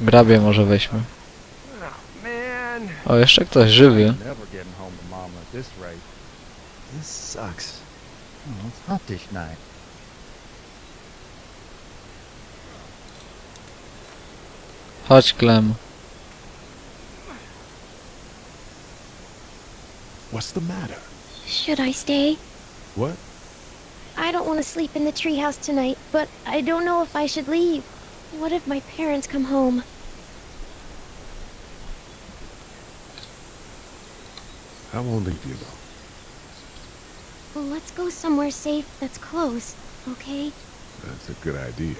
Grabie może weźmy. O, jeszcze ktoś żywy. This sucks. Oh, it's hot this night. Chodź, Clem. What's the matter? Should I stay? What? I don't want to sleep in the treehouse tonight, but I don't know if I should leave. What if my parents come home? I won't leave you alone. Well, let's go somewhere safe that's close, okay? That's a good idea.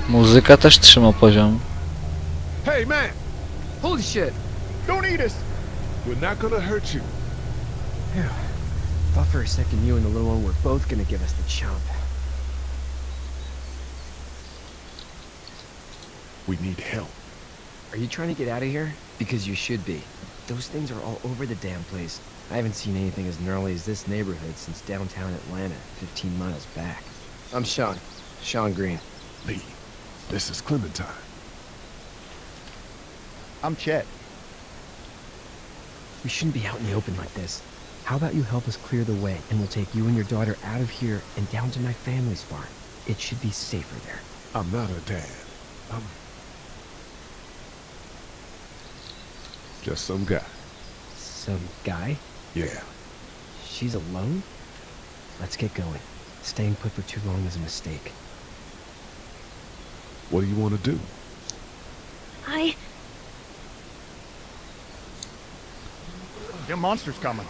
Muzyka też trzyma poziom. Hey, man! Holy shit! Don't eat us! We're not gonna hurt you. Phew. Thought for a second you and the little one were both gonna give us the chomp. We need help. Are you trying to get out of here? Because you should be. Those things are all over the damn place. I haven't seen anything as gnarly as this neighborhood since downtown Atlanta, 15 miles back. I'm Sean. Sean Green. Lee, this is Clementine. I'm Chet. We shouldn't be out in the open like this. How about you help us clear the way, and we'll take you and your daughter out of here and down to my family's farm. It should be safer there. I'm not her dad. I'm just some guy. Some guy? Yeah. She's alone? Let's get going. Staying put for too long is a mistake. What do you want to do? The monster's coming.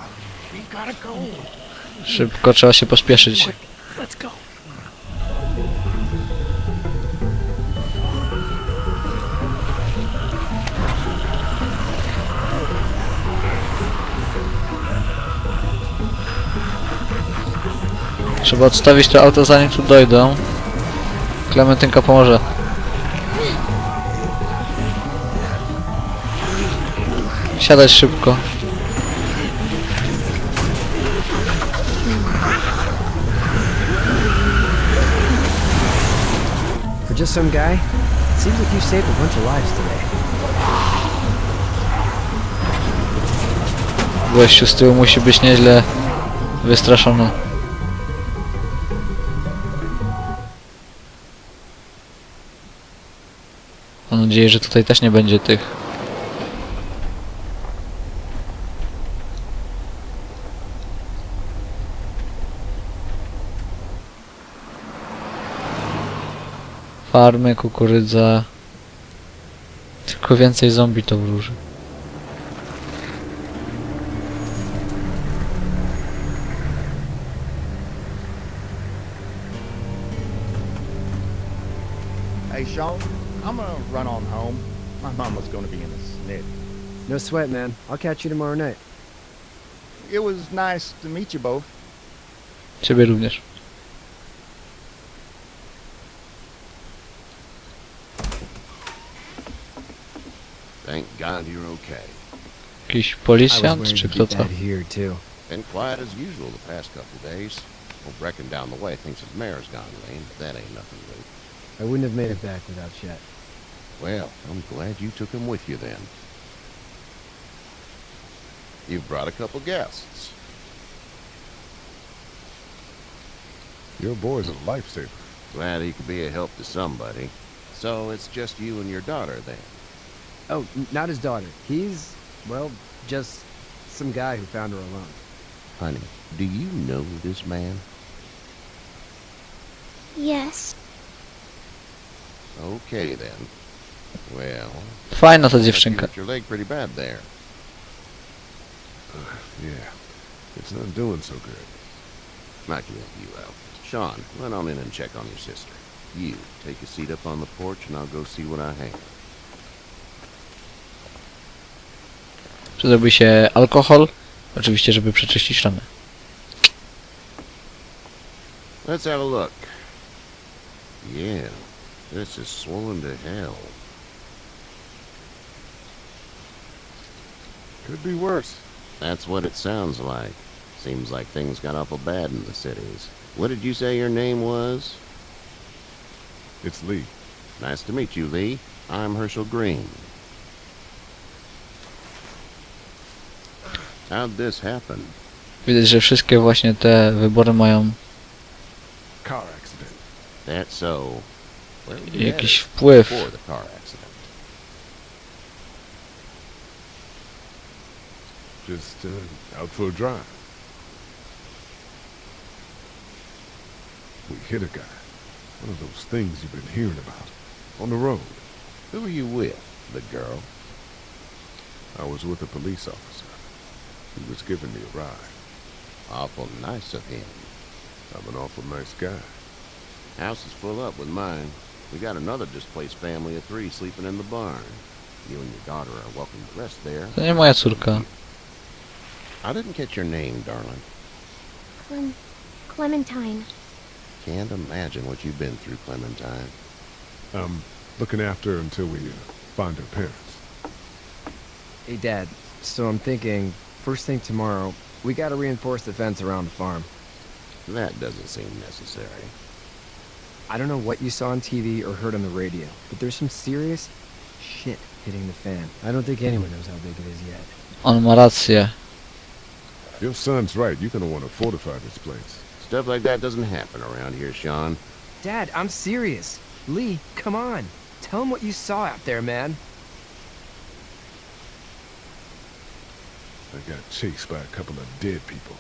We gotta go. Szybko, trzeba się pospieszyć. Let's go. Trzeba odstawić to auto, zanim tu dojdą. Klementynka pomoże. Siadać szybko. For just some guy, it seems like you saved a bunch of lives today. Gościu z tyłu musi być nieźle wystraszony. Mam nadzieję, że tutaj też nie będzie tych. Farmy, kukurydza. Tylko więcej zombie to wróży. Hey, Sean, I'm gonna run on home. My mama's gonna be in a snit. No sweat, man. I'll catch you tomorrow night. It was nice to meet you both. Ciebie również. Thank God you're okay. Jakiś I was policjant, worried czy to kto get to? that here, too. Been quiet as usual the past couple days. Old Brecken down the way thinks his mare's gone lame, but that ain't nothing new. I wouldn't have made it back without Chet. Well, I'm glad you took him with you then. You've brought a couple guests. Your boy's a lifesaver. Glad he could be a help to somebody. So it's just you and your daughter then? Oh, not his daughter. He's, well, just some guy who found her alone. Honey, do you know this man? Yes. Okay then. Well, Fajna ta you dziewczynka. hurt your leg pretty bad there. Yeah. It's not doing so good. I can help you out. Sean, run on in and check on your sister. You, take a seat up on the porch and I'll go see what I have. Przydałby się alkohol. Oczywiście, żeby przeczyścić rany. Let's have a look. Yeah, this is swollen to hell. Could be worse. That's what it sounds like. Seems like things got awful bad in the cities. What did you say your name was? It's Lee. Nice to meet you, Lee. I'm Herschel Green. How'd this happen? Widać, że wszystkie właśnie te wybory mają Car accident. That's so. Where were you jakiś headed wpływ. before the car accident? Just out for a drive. We hit a guy. One of those things you've been hearing about. On the road. Who were you with? The girl? I was with a police officer. He was giving me a ride. Awful nice of him. I'm an awful nice guy. House is full up with mine. We got another displaced family of 3 sleeping in the barn. You and your daughter are welcome to rest there. To nie moja córka. I didn't catch your name, darling. Clementine. Can't imagine what you've been through, Clementine. I'm looking after her until we find her parents. Hey, Dad. So I'm thinking, first thing tomorrow, we gotta reinforce the fence around the farm. That doesn't seem necessary. I don't know what you saw on TV or heard on the radio, but there's some serious shit hitting the fan. I don't think anyone knows how big it is yet. On ma rację. Your son's right. You're gonna want to fortify this place. Stuff like that doesn't happen around here, Sean. Dad, I'm serious. Lee, come on. Tell him what you saw out there, man. I got chased by a couple of dead people.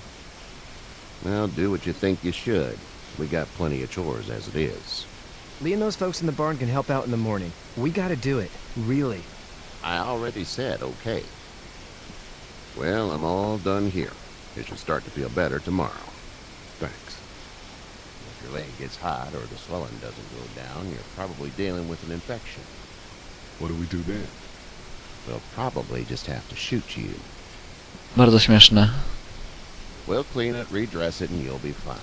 Well, do what you think you should. We got plenty of chores as it is. Lee and those folks in the barn can help out in the morning. We gotta do it. Really. I already said okay. Well, I'm all done here. You should start to feel better tomorrow. Thanks. If your leg gets hot or the swelling doesn't go down, you're probably dealing with an infection. What do we do then? We'll probably just have to shoot you. Bardzo śmieszne. We'll clean it, redress it, and you'll be fine.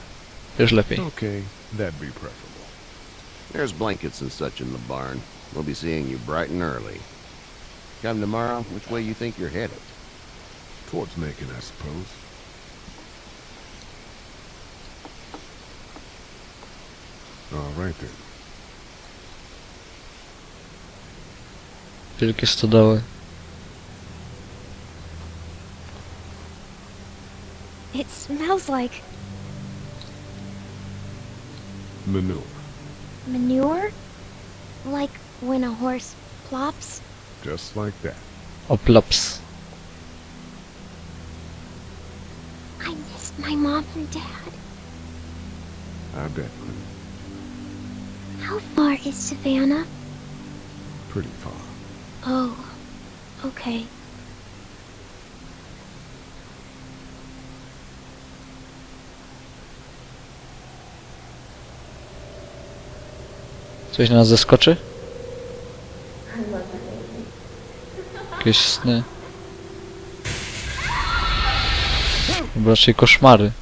Już lepiej. Okay, that'd be preferable. There's blankets and such in the barn. We'll be seeing you bright and early. Come tomorrow, which way you think you're headed? Towards Macon, I suppose. All right then. Wielkie stodoły. It smells like Manure. manure? Like when a horse plops? Just like that. Oplops. I miss my mom and dad. I bet. How far is Savannah? Pretty far. Oh, okay. Coś na nas zaskoczy? Jakieś sny. Lub raczej koszmary.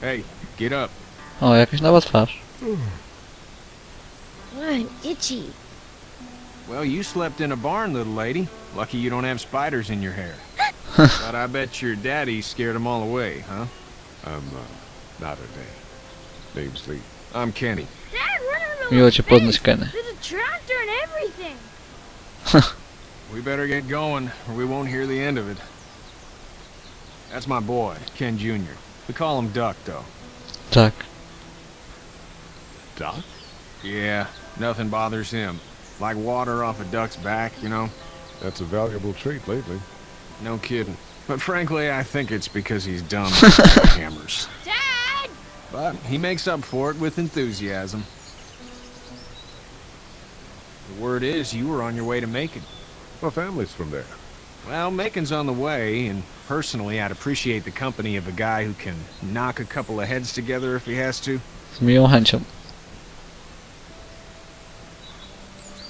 Hey, get up. O, jakaś nowa twarz. I'm itchy. Well, you slept in a barn, little lady. Lucky you don't have spiders in your hair. But I bet your daddy scared them all away, huh? I'm not her name. Name's Lee. I'm Kenny. Dad, run on Miło cię poznać, Kenny. There's a tractor and everything. We better get going, or we won't hear the end of it. That's my boy, Ken Jr. We call him Duck, though. Tak. Doc? Yeah, nothing bothers him. Like water off a duck's back, you know? That's a valuable trait lately. No kidding. But frankly, I think it's because he's dumb with hammers. Dad! But he makes up for it with enthusiasm. The word is you were on your way to Macon. My family's from there. Well, Macon's on the way, and personally, I'd appreciate the company of a guy who can knock a couple of heads together if he has to. Z miłą chęcią.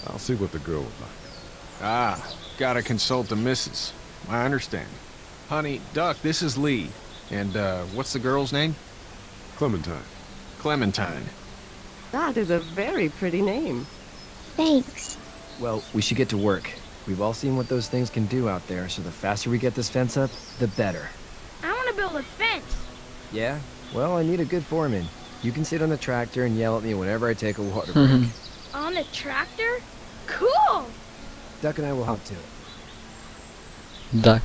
I'll see what the girl would like. Ah, gotta consult the missus. I understand. Honey, Duck, this is Lee. And, what's the girl's name? Clementine. Clementine. That is a very pretty name. Thanks. Well, we should get to work. We've all seen what those things can do out there, so the faster we get this fence up, the better. I want to build a fence. Yeah? Well, I need a good foreman. You can sit on the tractor and yell at me whenever I take a water break. On the tractor? Cool! Duck and I will help too. Duck.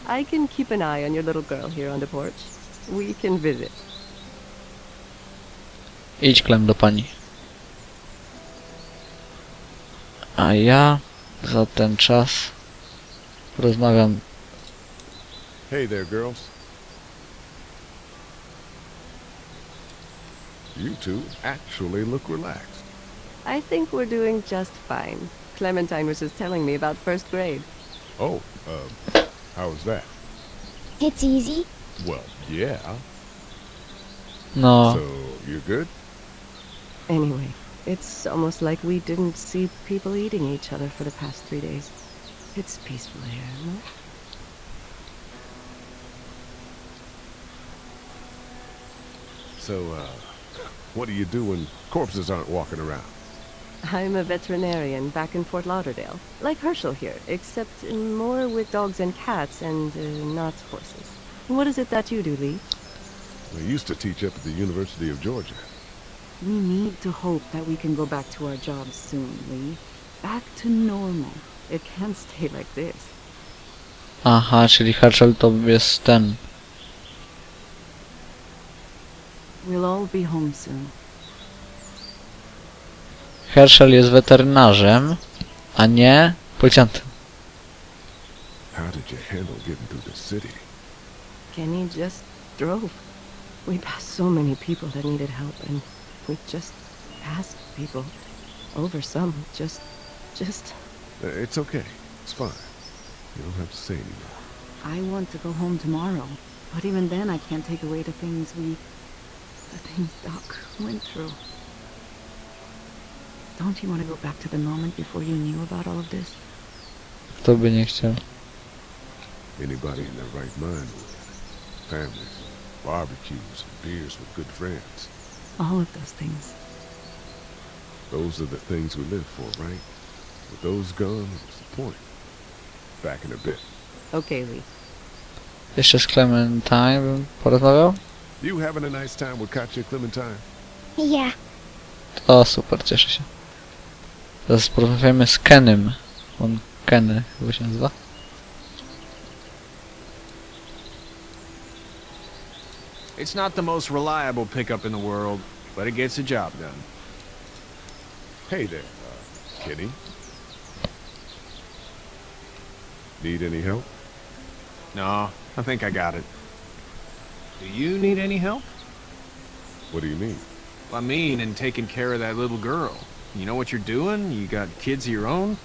I can keep an eye on your little girl here on the porch. We can visit. Idź Klem do pani. A ja za ten czas porozmawiam. Hey there, girls. You two actually look relaxed. I think we're doing just fine. Clementine was just telling me about first grade. Oh, how was that? It's easy. Well, yeah. No, So, you're good? Anyway, it's almost like we didn't see people eating each other for the past 3 days. It's peaceful here, no? So, what do you do when corpses aren't walking around? I'm a veterinarian back in Fort Lauderdale, like Herschel here, except more with dogs and cats and not horses. What is it that you do, Lee? I used to teach up at the University of Georgia. We need to hope that we can go back to our jobs soon, Lee. Back to normal. It can't stay like this. aha, czyli Herschel to jest ten. We'll all be home soon. Herschel jest weterynarzem, a nie policjantem. How did you handle getting through the city? Kenny just drove. We passed so many people that needed help, and we just passed people. Over some, just... It's okay. It's fine. You don't have to say anymore. I want to go home tomorrow, but even then I can't take away the things Doc went through. Don't you want to go back to the moment before you knew about all of this? Kto by nie chciał? Anybody in their right mind would. Families, barbecues, and beers with good friends. All of those things. Those are the things we live for, right? With those gone, what's the point? Back in a bit. Okay, Lee. Jeszcze z Clementine bym porozmawiał? You having a nice time with Katja Clementine? Yeah. O, super, cieszę się. Teraz porozmawiamy z Kenym. On Kenny chyba się nazywa. It's not the most reliable pickup in the world, but it gets the job done. Hey there, Kenny. Need any help? No, I think I got it. Do you need any help? What do you mean? I mean, in taking care of that little girl. You know what you're doing? You got kids of your own?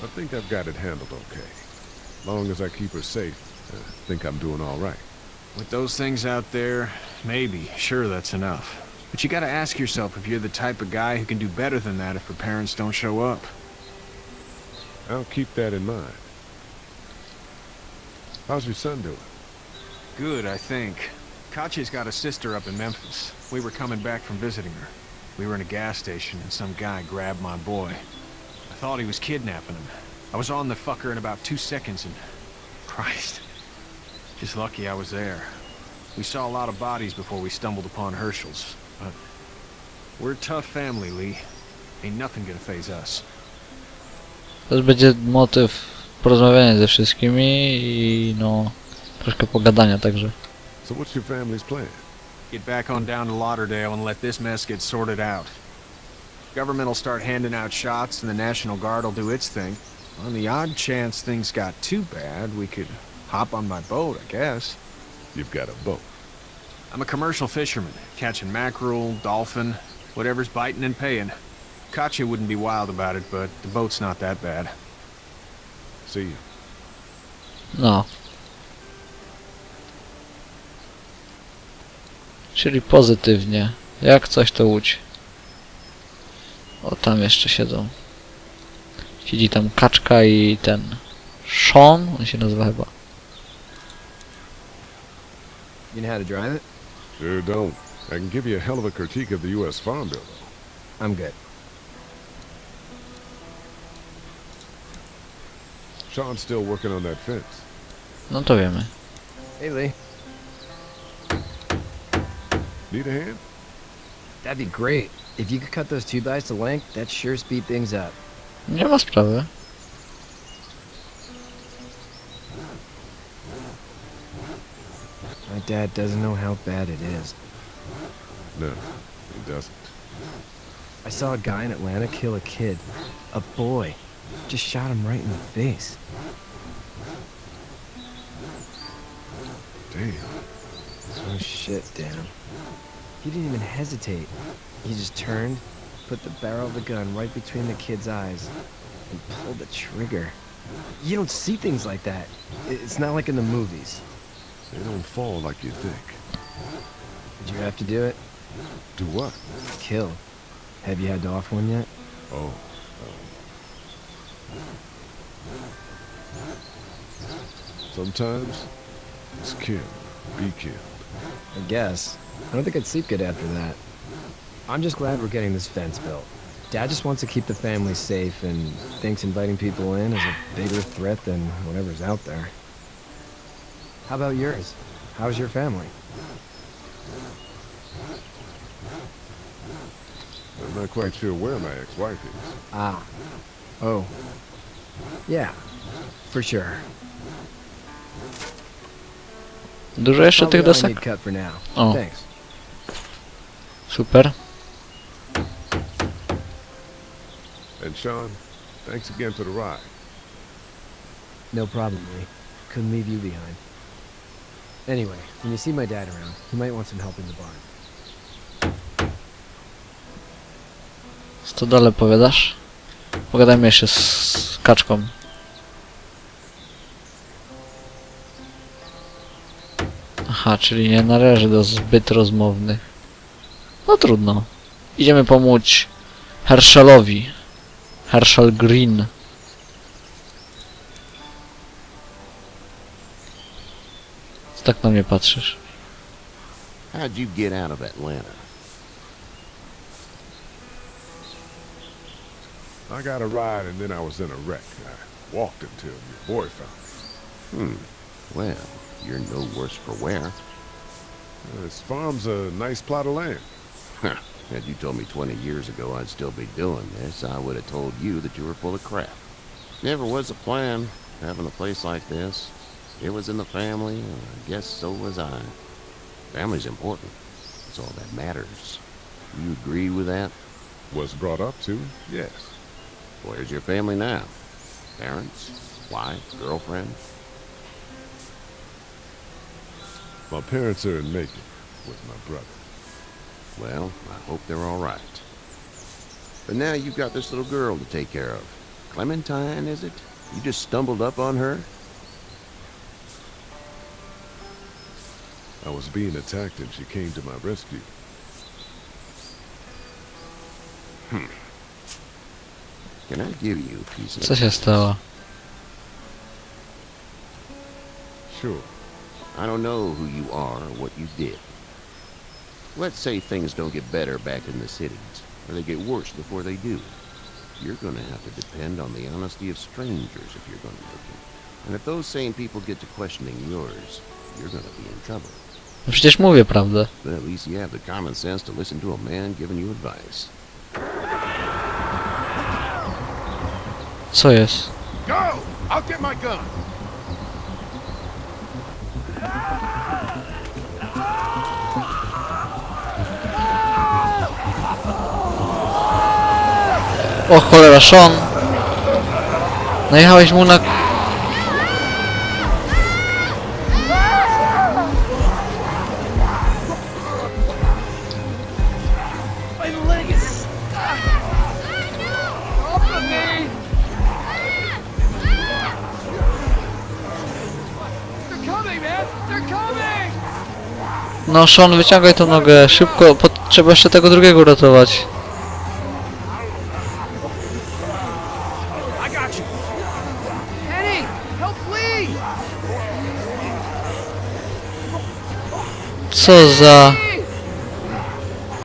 I think I've got it handled okay. Long as I keep her safe, I think I'm doing all right. With those things out there, maybe, sure, that's enough. But you gotta ask yourself if you're the type of guy who can do better than that if her parents don't show up. I'll keep that in mind. How's your son doing? Good, I think. Katya's got a sister up in Memphis. We were coming back from visiting her. We were in a gas station and some guy grabbed my boy. I thought he was kidnapping him. I was on the fucker in about 2 seconds and... Christ. Just lucky I was there. We saw a lot of bodies before we stumbled upon Herschel's. But we're a tough family, Lee. Ain't nothing gonna faze us. To będzie motyw porozmawiania ze wszystkimi i no troszkę pogadania także. So what's your family's plan? Get back on down to Lauderdale and let this mess get sorted out. Government will start handing out shots and the National Guard will do its thing. On the odd chance things got too bad, we could hop on my boat, I guess. You've got a boat. I'm a commercial fisherman, catching mackerel, dolphin, whatever's biting and paying. Katya wouldn't be wild about it, but the boat's not that bad. See you. No. Czyli pozytywnie. Jak coś to łódź. O, tam jeszcze siedzą. Siedzi tam kaczka i ten... Sean? On się nazywa chyba. You know how to drive it? Sure don't. I can give you a hell of a critique of the U.S. Farm Bill, though. I'm good. Sean's still working on that fence. No to wiemy. Hey, Lee. Need a hand? That'd be great. If you could cut those 2x to length, that'd sure speed things up. Nie ma sprawy. My dad doesn't know how bad it is. No, he doesn't. I saw a guy in Atlanta kill a kid. A boy. Just shot him right in the face. Damn. Oh shit, Dan. He didn't even hesitate. He just turned, put the barrel of the gun right between the kid's eyes, and pulled the trigger. You don't see things like that. It's not like in the movies. They don't fall like you think. Did you have to do it? Do what? Kill. Have you had to offer one yet? Oh. Sometimes it's kill, be killed. I guess. I don't think I'd sleep good after that. I'm just glad we're getting this fence built. Dad just wants to keep the family safe and thinks inviting people in is a bigger threat than whatever's out there. How about yours? How's your family? I'm not quite sure where my ex-wife is. Ah. Oh. Yeah. For sure. Dużo jeszcze tych Probably all I desek? need cut for now. O. Thanks. Super. And Sean, thanks again for the ride. No problem, Lee. Couldn't leave you behind. Anyway, when you see my dad around, he might want some help in the barn. Co dalej powiadasz? Pogadajmy jeszcze z kaczką. Aha, czyli nie należy do zbyt rozmownych. No trudno. Idziemy pomóc Hershelowi. Herschel Green. Co tak na mnie patrzysz? How'd you get out of Atlanta? I got a ride and then I was in a wreck. I walked until your boy found me. Well, you're no worse for wear. This farm's a nice plot of land. Had you told me 20 years ago I'd still be doing this, I would have told you that you were full of crap. Never was a plan, having a place like this. It was in the family, and I guess so was I. Family's important. It's all that matters. You agree with that? Was brought up to, yes. Where's your family now? Parents? Wife? Girlfriend? My parents are in Macon with my brother. Well, I hope they're all right. But now you've got this little girl to take care of. Clementine, is it? You just stumbled up on her? I was being attacked and she came to my rescue. Can I give you a piece of Co się stało? Sure. I don't know who you are or what you did. Let's say things don't get better back in the cities, or they get worse before they do. You're gonna have to depend on the honesty of strangers if you're gonna make it. And if those same people get to questioning yours, you're gonna be in trouble. No przecież mówię prawdę. But at least you have the common sense to listen to a man giving you advice. Co jest? Go! I'll get my gun! O cholera, Sean! Najechałeś mu na... My leg is stuck! Off of me! They're coming, man! They're coming! No Sean, wyciągaj tą nogę, szybko, trzeba jeszcze tego drugiego ratować. I got you! Eddie! Help Lee! Co za...